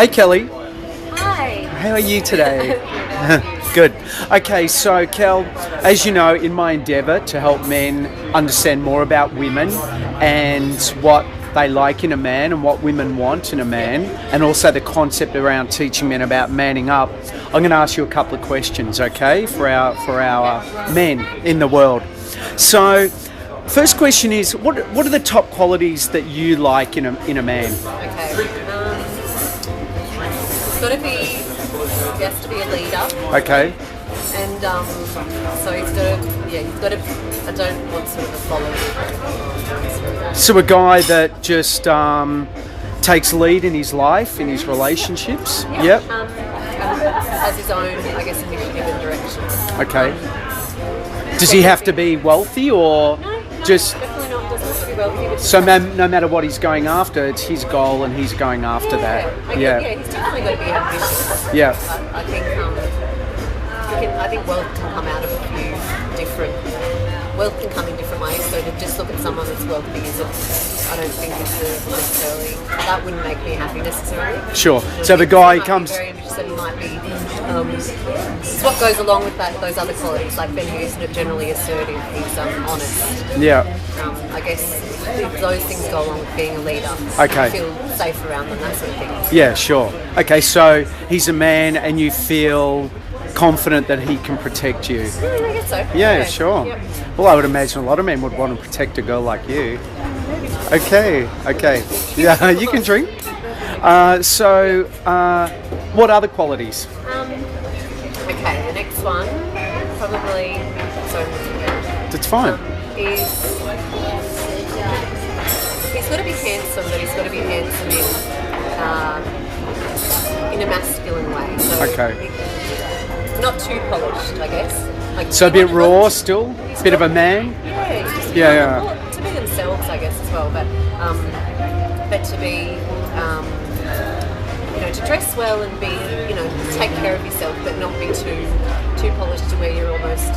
Hey Kelly, Hi. how are you today? Good. Okay, so Kel, as you know, in my endeavour to help men understand more about women and what they like in a man and what women want in a man, and also the concept around teaching men about manning up, I'm going to ask you a couple of questions, okay, for our men in the world. So, first question is, what are the top qualities that you like in a man? Okay. He's got to be. He has to be a leader. Okay. And so he's got to. Yeah, he's got to. I don't want sort of a follower. So a guy that just takes lead in his life, in his relationships. Yep. Has his own, I guess, initiative and direction. Okay. Does he have to be wealthy or just? Definitely not. Doesn't have to be wealthy. But So no matter what he's going after, it's his goal and he's going after that. Yeah, he's definitely got to be ambitious. Yeah. I think I think wealth can come out of a few different. Wealth can come in different ways. So to just look at someone that's wealthy I don't think it's necessarily that wouldn't make me happy necessarily. Sure. So the guy comes. Very ambitious and he might be. It's what goes along with those other qualities. Like Ben Hughes, generally assertive. He's honest. Yeah. I guess if those things go along with being a leader. Okay. You feel safe around them, that sort of thing. Yeah. Sure. Okay. So he's a man, and you feel confident that he can protect you. I guess so. Yeah, sure. Yep. Well, I would imagine a lot of men would want to protect a girl like you. Okay. Yeah, you can drink. What other qualities? Okay, the next one, probably, That's fine. is he's got to be handsome, but he's got to be handsome in a masculine way. So Okay. not too polished, I guess. Like, So a bit raw still? Bit of a man? Yeah, just Yeah. well, to be themselves, I guess, as well. But to be, to dress well and be, take care of yourself, but not be too polished to where you're almost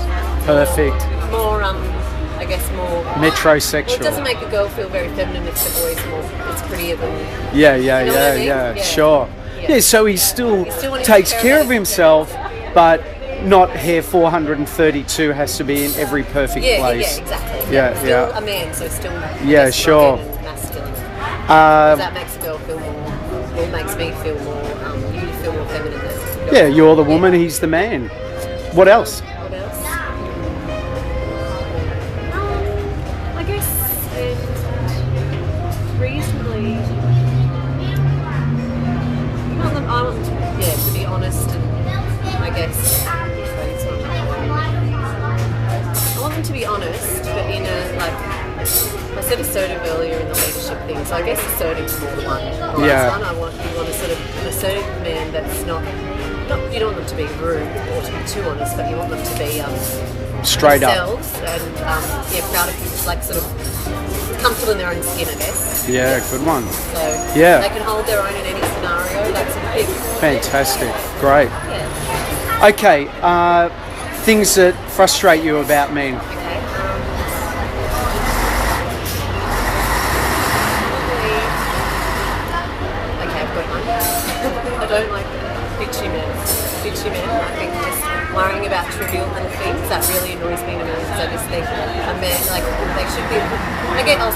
Perfect. more I guess more Metrosexual. Well, it doesn't make a girl feel very feminine if the boy's more. It's prettier than. Yeah, You know what I mean? yeah. Yeah. Sure. Yeah. Yeah, so he still wanting to takes take care of himself, himself, but not hair 432 has to be in every perfect Yeah, place. exactly. Yeah, Still yeah. a man, so still. Yeah, just sure. rugged and masculine. Uh, That makes a girl feel more, or makes me feel more. You feel more feminine. yeah, you're the woman, he's the man. What else? What else? I guess reasonably. I want to be honest and I guess. I want them to be honest, but in a I said assertive earlier in the leadership thing, so I guess assertive is more the one. The Yeah. last one, you want a sort of an assertive man that's not you don't want them to be rude or to be too honest, but you want them to be Straight up. themselves and proud of you, like sort of comfortable in their own skin, I guess. Yeah, good one. So Yeah. they can hold their own in any scenario. That's a big. Fantastic. Great. Yeah. Okay, things that frustrate you about men. Okay. I've got one. I don't like bitchy men. I think just worrying about trivial little things, that really annoys me in a man, because I just think a man, like, they should be,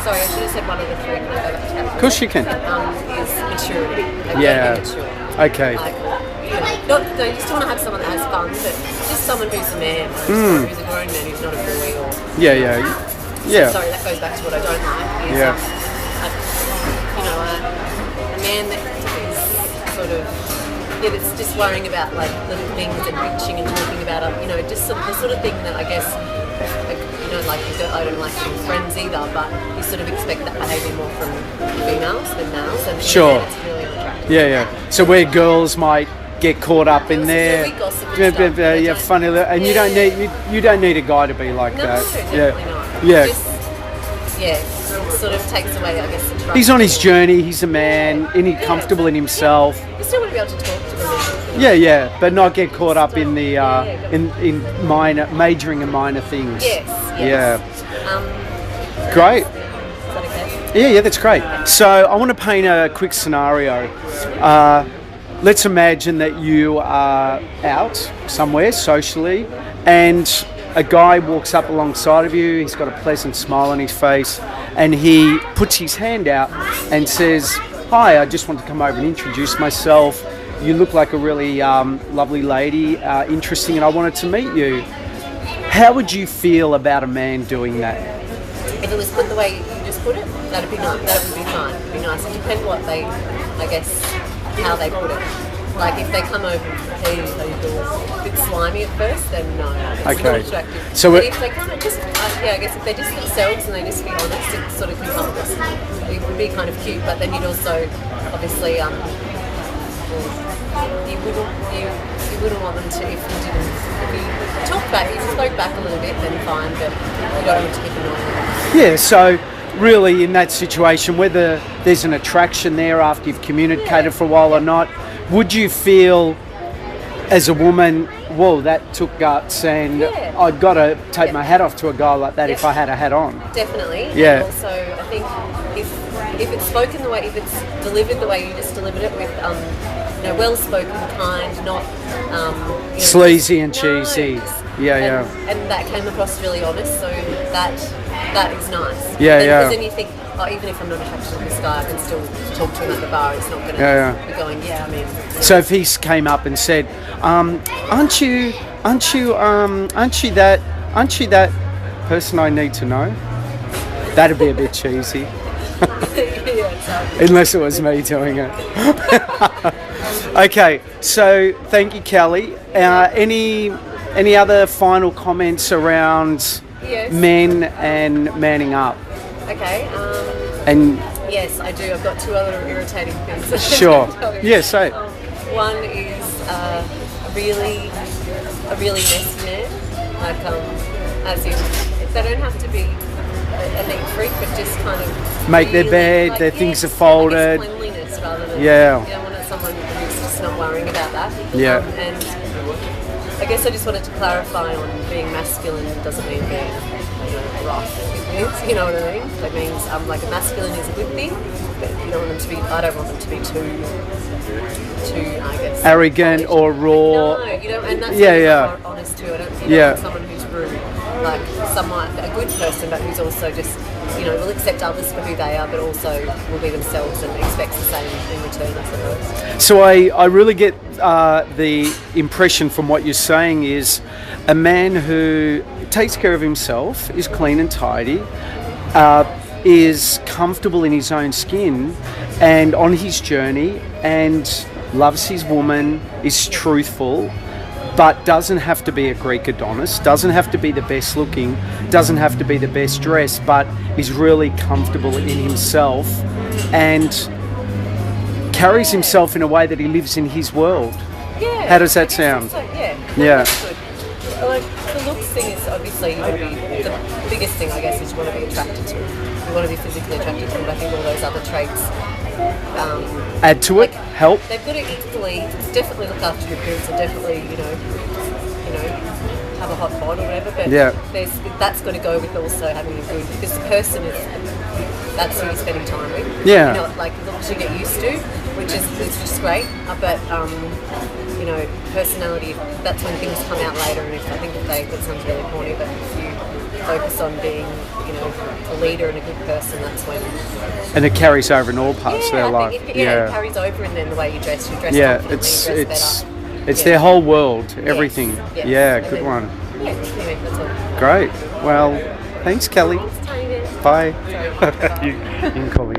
sorry, I should have said one of the three, can I go back to that? Of course you can. Is maturity. They've Yeah. got to be mature. Okay. Like, you just want to have someone that has fun, but just someone who's a man, who's a grown man, who's not a boy, or... Yeah. Sorry, that goes back to what I don't like. Is, Yeah. A man that is sort of, it's just worrying about like little things and bitching and talking about just the sort of thing that I guess, I don't like being friends either, but you sort of expect that behaviour more from females than males, and Sure. it's really unattractive. Yeah. So where girls might get caught up in there, we gossip and stuff. yeah, funny, and you don't need a guy to be like No, that. definitely not. Yeah. It sort of takes away, I guess, the trust. He's on his journey. He's a man, comfortable in himself. You still want to be able to talk to them. Yeah, but not get caught up in the in majoring in minor things. Yes. Yeah. Great. Is that okay? Yeah, that's great. So I want to paint a quick scenario. let's imagine that you are out somewhere socially and a guy walks up alongside of you. He's got a pleasant smile on his face and he puts his hand out and says, "Hi, I just want to come over and introduce myself. You look like a really lovely lady, interesting, and I wanted to meet you." How would you feel about a man doing that? If it was put the way you just put it, that'd be nice. That would be fine. It'd be nice. It depends what they, I guess, how they put it. Like if they come over, hey, how you doing? A bit slimy at first, then no, it's Okay. not attractive. So but it- if they come and just, yeah, I guess if they're just themselves and they just be honest, it sort of can come across. It would be kind of cute, but then you'd also, obviously, you wouldn't want them to if you talk back, if you spoke back a little bit, then fine, but you don't want to keep annoying them. Yeah, so really in that situation, whether there's an attraction there after you've communicated for a while or not, would you feel as a woman, whoa, that took guts and Yeah. I'd got to take my hat off to a guy like that if Yeah. I had a hat on? Definitely. Yeah. And also, I think if it's spoken the way, if it's delivered the way you just delivered it with, well spoken, kind, not Sleazy and no, cheesy. Yeah, and that came across really honest. So that is nice. Yeah, then, yeah. Because then you think, oh, even if I'm not attracted to this guy, I can still talk to him at the bar. It's not going to Yeah, be going, yeah. I mean. So if he came up and said, aren't you that person I need to know? That'd be a bit cheesy. yeah, exactly. Unless it was me doing it. Okay, so thank you, Kelly. Any other final comments around Yes. men and manning up? Okay. And Yes, I do. I've got two other irritating things. sure, to tell you. yeah, say it. One is a really messy man. Like, as in, they don't have to be a neat freak, but just kind of Make their really, bed, like, their yeah, things are I guess folded. cleanliness rather than Yeah. You don't want someone who's just not worrying about that. Yeah. And I guess I just wanted to clarify on being masculine doesn't mean being, rough. You know what I mean? That means like a masculine is a good thing, but you don't want them to be. I don't want them to be too, I guess, Arrogant polished. or raw. No, and that's Yeah, what yeah. I'm honest too. I don't Yeah. want someone who's rude, like someone a good person, but who's also just will accept others for who they are, but also will be themselves and expects the same in return, I suppose. So I really get the impression from what you're saying is a man who takes care of himself, is clean and tidy, is comfortable in his own skin and on his journey and loves his woman, is truthful, but doesn't have to be a Greek Adonis, doesn't have to be the best looking, doesn't have to be the best dressed, but is really comfortable in himself and carries himself in a way that he lives in his world. Yeah. How does that I guess sound? that's yeah. Yeah. That's good. Like the looks thing is obviously you want to be the biggest thing, I guess, is you want to be attracted to. You want to be physically attracted to, but I think all those other traits Add to it, help. they've got to equally definitely look after your appearance and definitely have a hot bod or whatever. But Yeah. that's got to go with also having a good, because the person is that's who you're spending time with. Yeah. Like as long as you get used to, which is just great. But personality, that's when things come out later. And that sounds really corny, but if you focus on being, a leader and a good person, that's when. And it carries over in all parts of their I life. think it carries over, and then the way you dress Yeah, confidently, it's you dress better. their whole world, everything. Yes. Yeah, And good then- one. Yeah, anyway, that's all. Great. Well, thanks, Kelly. Thanks, Tony. Bye. Sorry. You can call me.